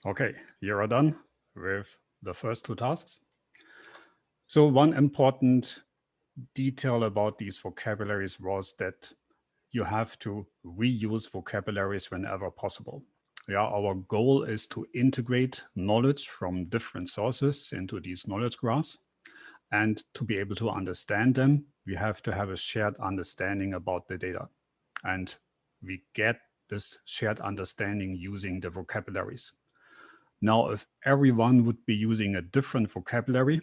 Okay, you're done with the first two tasks. So one important detail about these vocabularies was that you have to reuse vocabularies whenever possible. Yeah, our goal is to integrate knowledge from different sources into these knowledge graphs. And to be able to understand them, we have to have a shared understanding about the data. And we get this shared understanding using the vocabularies. Now, if everyone would be using a different vocabulary,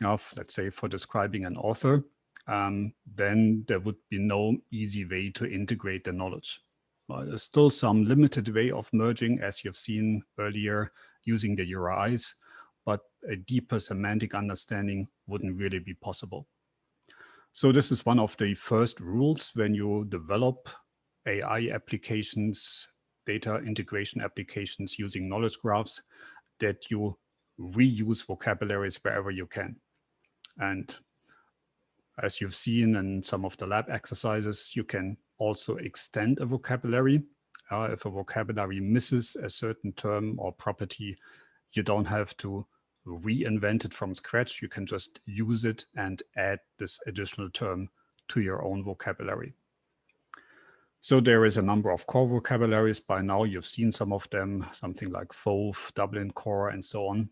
of, let's say, for describing an author, then there would be no easy way to integrate the knowledge. There's still some limited way of merging, as you've seen earlier, using the URIs, but a deeper semantic understanding wouldn't really be possible. So this is one of the first rules when you develop AI applications, data integration applications using knowledge graphs, that you reuse vocabularies wherever you can. And as you've seen in some of the lab exercises, you can also extend a vocabulary. If a vocabulary misses a certain term or property, you don't have to reinvent it from scratch. You can just use it and add this additional term to your own vocabulary. So there is a number of core vocabularies. By now, you've seen some of them, something like FOVE, Dublin Core, and so on.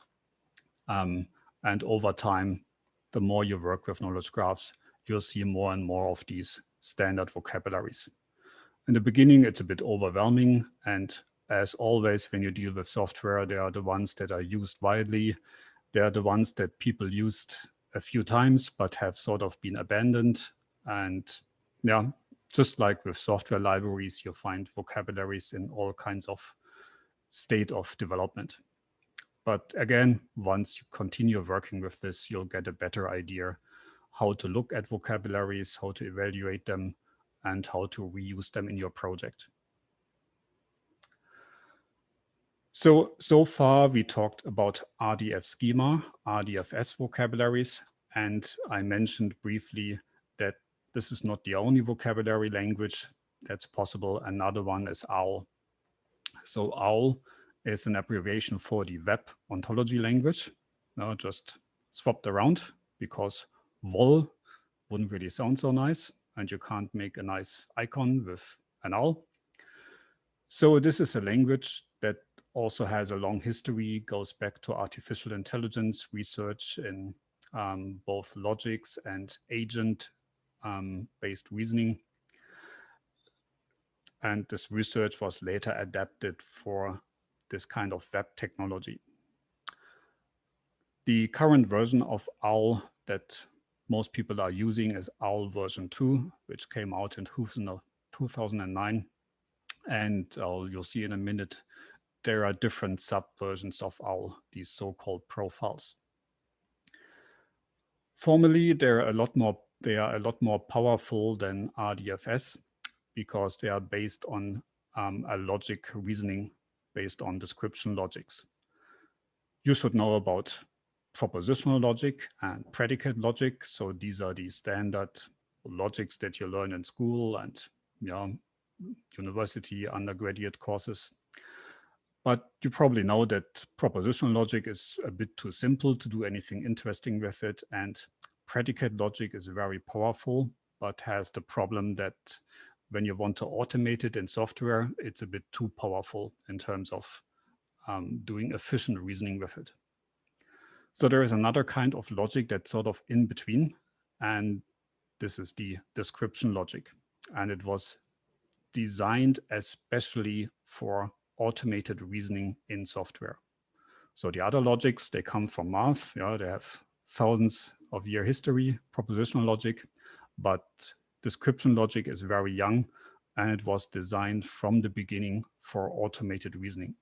And over time, the more you work with knowledge graphs, you'll see more and more of these standard vocabularies. In the beginning, it's a bit overwhelming. And as always, when you deal with software, they are the ones that are used widely. They are the ones that people used a few times, but have sort of been abandoned. And yeah, just like with software libraries, you'll find vocabularies in all kinds of state of development. But again, once you continue working with this, you'll get a better idea how to look at vocabularies, how to evaluate them, and how to reuse them in your project. So far, we talked about RDF schema, RDFS vocabularies, and I mentioned briefly that this is not the only vocabulary language that's possible. Another one is OWL. So OWL is an abbreviation for the web ontology language. Now just swapped around because WOL wouldn't really sound so nice, and you can't make a nice icon with an owl. So this is a language that also has a long history, goes back to artificial intelligence research in both logics and agent-based reasoning. And this research was later adapted for this kind of web technology. The current version of OWL that most people are using is OWL version 2, which came out in 2009. And you'll see in a minute, there are different sub-versions of OWL, these so-called profiles. Formally, they are a lot more powerful than RDFS because they are based on a logic reasoning based on description logics. You should know about propositional logic and predicate logic. So these are the standard logics that you learn in school and university undergraduate courses. But you probably know that propositional logic is a bit too simple to do anything interesting with it. And predicate logic is very powerful, but has the problem that when you want to automate it in software, it's a bit too powerful in terms of doing efficient reasoning with it. So there is another kind of logic that's sort of in between, and this is the description logic. And it was designed especially for automated reasoning in software. So the other logics, they come from math. Yeah, they have thousands of year history, propositional logic, but description logic is very young, and it was designed from the beginning for automated reasoning.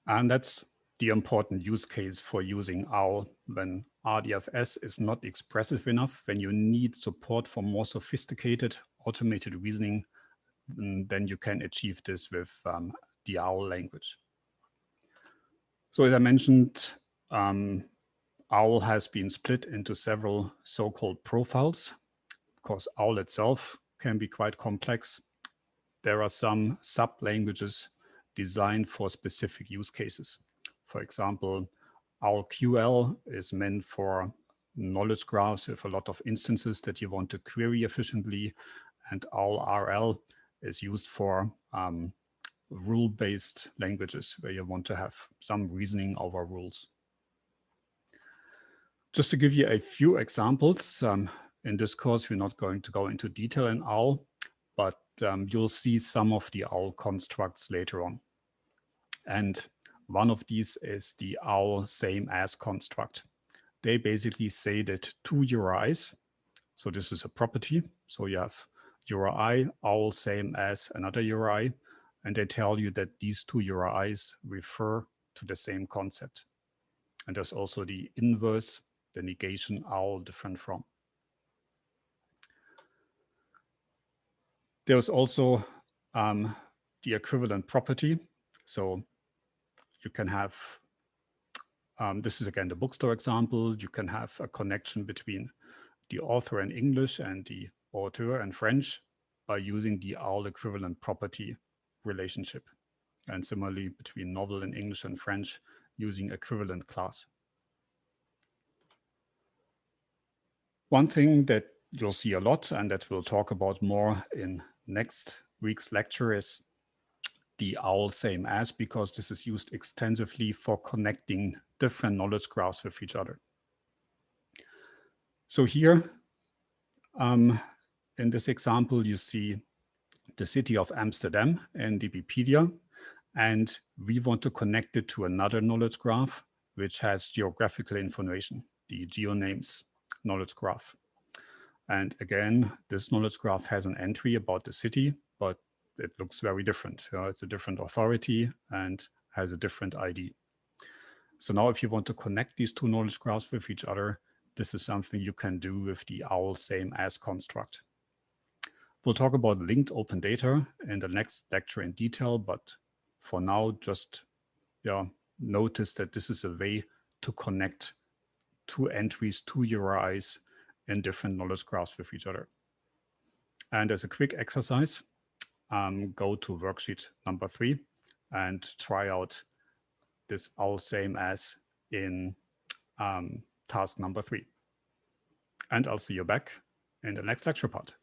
And that's the important use case for using OWL when RDFS is not expressive enough, when you need support for more sophisticated automated reasoning, then you can achieve this with the OWL language. So as I mentioned, OWL has been split into several so-called profiles. Of course, OWL itself can be quite complex. There are some sub-languages designed for specific use cases. For example, OWLQL is meant for knowledge graphs with a lot of instances that you want to query efficiently, and OWLRL is used for rule-based languages where you want to have some reasoning over rules. Just to give you a few examples, in this course, we're not going to go into detail in OWL, but you'll see some of the OWL constructs later on. And one of these is the OWL same as construct. They basically say that two URIs, so this is a property, so you have URI, OWL same as another URI, and they tell you that these two URIs refer to the same concept. And there's also the inverse, the negation OWL different from. There's also the equivalent property. So you can have, this is again the bookstore example, you can have a connection between the author in English and the author in French by using the OWL equivalent property relationship. And similarly between novel in English and French using equivalent class. One thing that you'll see a lot and that we'll talk about more in next week's lecture is the OWL same as, because this is used extensively for connecting different knowledge graphs with each other. So here, in this example, you see the city of Amsterdam in DBpedia, and we want to connect it to another knowledge graph, which has geographical information, the GeoNames knowledge graph. And again, this knowledge graph has an entry about the city, but it looks very different. It's a different authority and has a different ID. So now if you want to connect these two knowledge graphs with each other, this is something you can do with the OWL same as construct. We'll talk about linked open data in the next lecture in detail, but for now, just notice that this is a way to connect two entries, two URIs in different knowledge graphs with each other. And as a quick exercise, go to worksheet number 3 and try out this OWL same as in task number 3. And I'll see you back in the next lecture part.